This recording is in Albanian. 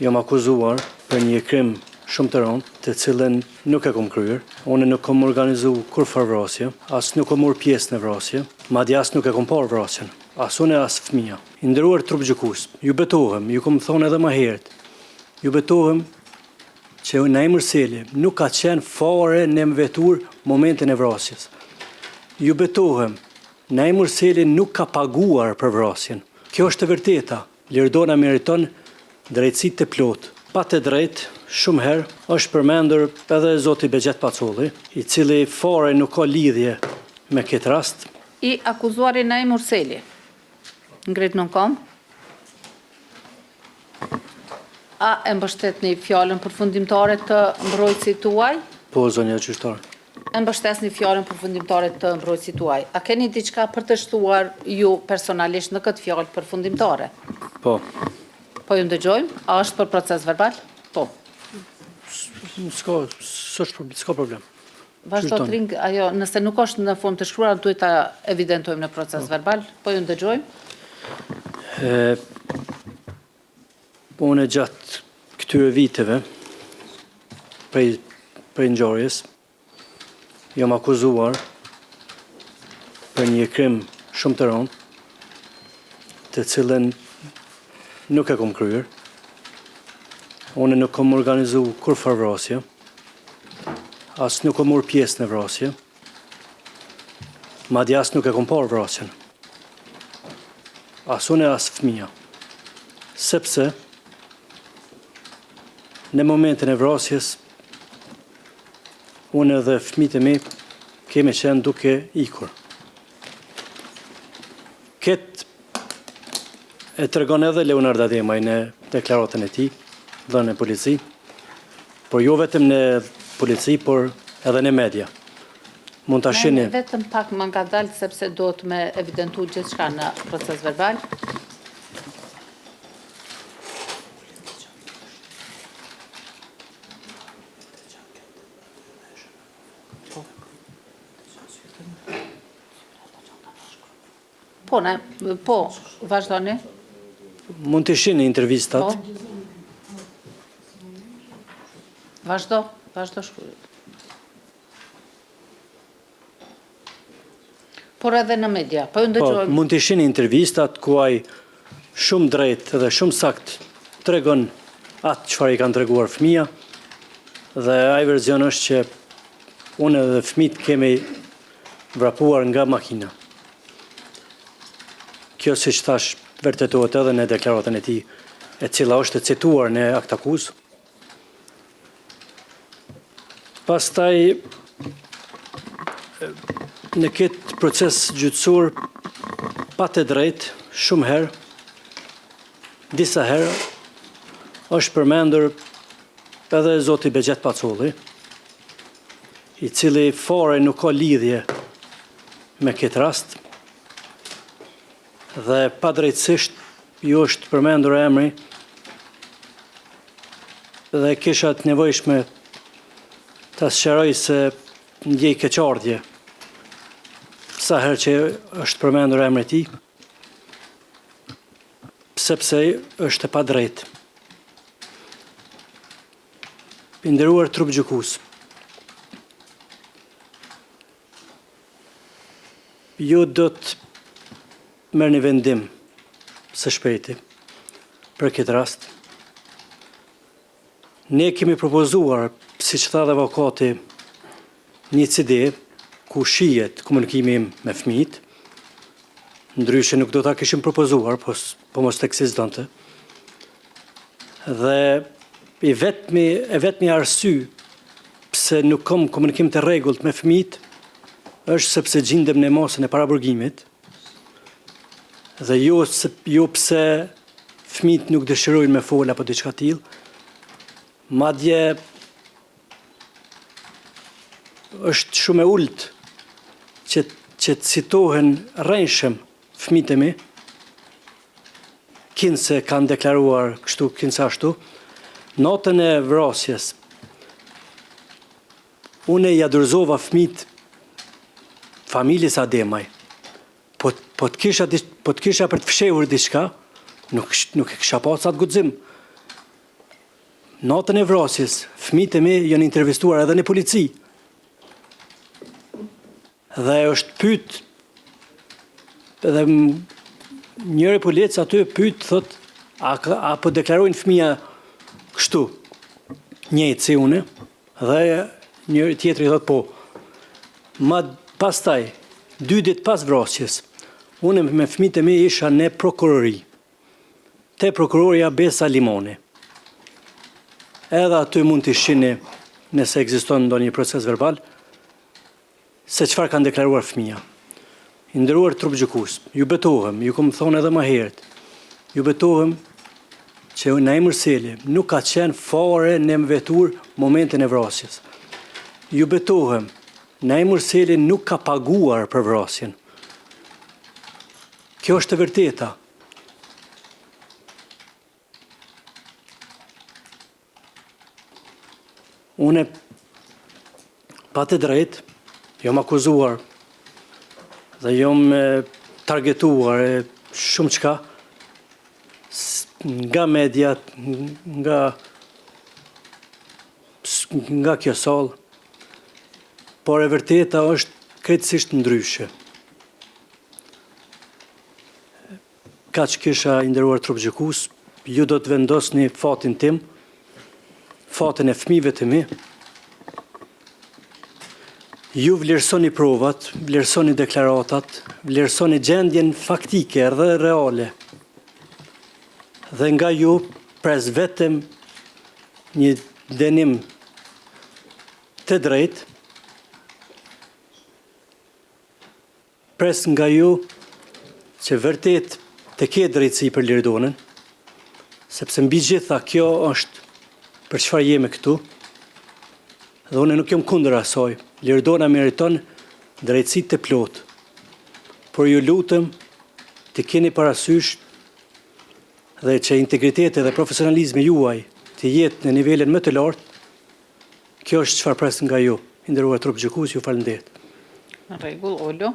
jam akuzuar për një krim shumë të rëndë, të cilën nuk e kam kryer. Unë nuk kam organizuar kurrë vrasje, as nuk kam marrë pjesë në vrasje, madje as nuk e kam parë vrasjen. As unë as fëmia. I nderuar trup gjykues, ju betohem, ju kam thonë edhe më herët. Ju betohem që Naimur Seli nuk ka qenë fare në vetur momentin e vrasjes. Ju betohem, Naimur Seli nuk ka paguar për vrasjen. Kjo është e vërteta. Lirdona meriton drejtësi të plotë. Pa të drejtë, shumë herë është përmendur edhe zoti Begjet Pacolli, i cili fare nuk ka lidhje me këtë rast. I akuzuari Naimur Seli. Ngrit nuk kam. A e mbështetni fjalën përfundimtare të mbrojtësit tuaj? Po, zonja gjyqtare. E mbështetni fjalën përfundimtare të mbrojtësit tuaj. A keni diçka për të shtuar ju personalisht në këtë fjalë përfundimtare? Po. Po ju ndëgjojmë? A është për proces verbal? Po. S'ka problem. Vazhdo të ring, ajo, nëse nuk është në formë të shkruar, duhet ta evidentojmë në proces verbal. Po ju ndëgjojmë? Unë gjatë këtyre viteve prej ngjarjes jam akuzuar për një krim shumë të rëndë, të cilën nuk e kam kryer. Unë nuk kam organizuar kurrë vrasje, as nuk kam marrë pjesë në vrasje, madje as nuk e kam parë vrasjen. As unë as fëmia. Sepse në momentin e vrasjes, unë dhe fëmijët e mi kemi qenë duke ikur. Këtë e tregon edhe Leonard Ademaj në deklaratën e tij, dhënë në polici, por jo vetëm në polici, por edhe në media. Mund ta shihni. Vetëm pak më ngadalë sepse do të me evidentu gjithçka në proces verbal. Po, vazhdoni. Mund të shihni intervistat. Vazhdo shkruaj. Por edhe në media, po ju ndëgjojmë. Mund të shihni intervistat ku ai shumë drejt dhe shumë sakt tregon atë çfarë i kanë treguar fëmia, dhe ai version është që unë dhe fëmijët kemi vrapuar nga makina. Kjo, siç thash, vërtetohet edhe në deklaratën e tij, e cila është e cituar në akt akuzë. Pastaj në këtë proces gjyqësor, pa të drejtë, shumë herë, disa herë, është përmendur edhe zoti Begjet Pacolli, i cili fare nuk ka lidhje me këtë rast, dhe pa drejtësisht ju është përmendur emri, dhe kisha të nevojshme ta sqaroj se ndjej keqardhje sa herë që është përmendur emri i tij, sepse është e padrejtë. I nderuar trup gjykues, ju do të merrni vendim së shpejti për këtë rast. Ne kemi propozuar, siç tha dhe avokati, një CD ku shihet komunikimi me fëmijët, ndryshe nuk do ta kishim propozuar, po mos të ekzistonte. Dhe e vetmi arsye pse nuk kam komunikim të rregullt me fëmijët është sepse gjindem në mosën e paraburgimit, dhe jo pse fëmijët nuk dëshirojnë me fol apo diçka tillë, madje është shumë e ulët që citohen rrejshëm fëmijët e mi, kinse kanë deklaruar kështu, kinse ashtu. Natën e vrasjes, unë ja dorëzova fëmijët familjes Ademaj. Po të kisha për të fshehur diçka, nuk e kisha pas atë guxim. Natën e vrasjes, fëmijët e mi janë intervistuar edhe në polici. Dhe është pyet, edhe njëri polic aty pyet, thot, a po deklarojnë fëmija kështu, njëjtë si une, dhe njëri tjetri thot po. Ma pastaj, 2 ditë pas vrasjes, une me fëmijët e mi isha në prokurori, te prokuroria Besa Limoni. Edhe aty mund të shihni, nëse ekziston ndonjë proces verbal, se çfarë kanë deklaruar fëmija. I nderuar trup gjykues, ju betohem, ju kom thonë edhe më herët, ju betohem që Naimur Seli nuk ka qenë fare në vetur momentin e vrasjes. Ju betohem, Naimur Seli nuk ka paguar për vrasjen. Kjo është e vërteta. Une pa të drejt, jom akuzuar dhe jom targetuar shumë qka nga mediat, nga kjo sallë, por e vërteta është krejtësisht ndryshe. Ka që kisha i nderuar trup gjykues, ju do të vendosni fatin tim, fatin e fëmijëve të mi, ju vlerësoni provat, vlerësoni deklaratat, vlerësoni gjendjen faktike dhe reale. Dhe nga ju pres vetëm një dënim të drejt, pres nga ju që vërtet të ke drejtësi për Lirdonën, sepse mbi gjitha kjo është për çfarë jemi këtu, dhe unë nuk jam kundër asaj. Lirdona meriton drejtësi të plotë, por ju lutem të keni parasysh dhe që integriteti dhe profesionalizmi juaj të jetë në nivelin më të lartë. Kjo është çfarë pres nga ju. I nderuar trup gjykues, ju falenderoj. Në rregull, Olo.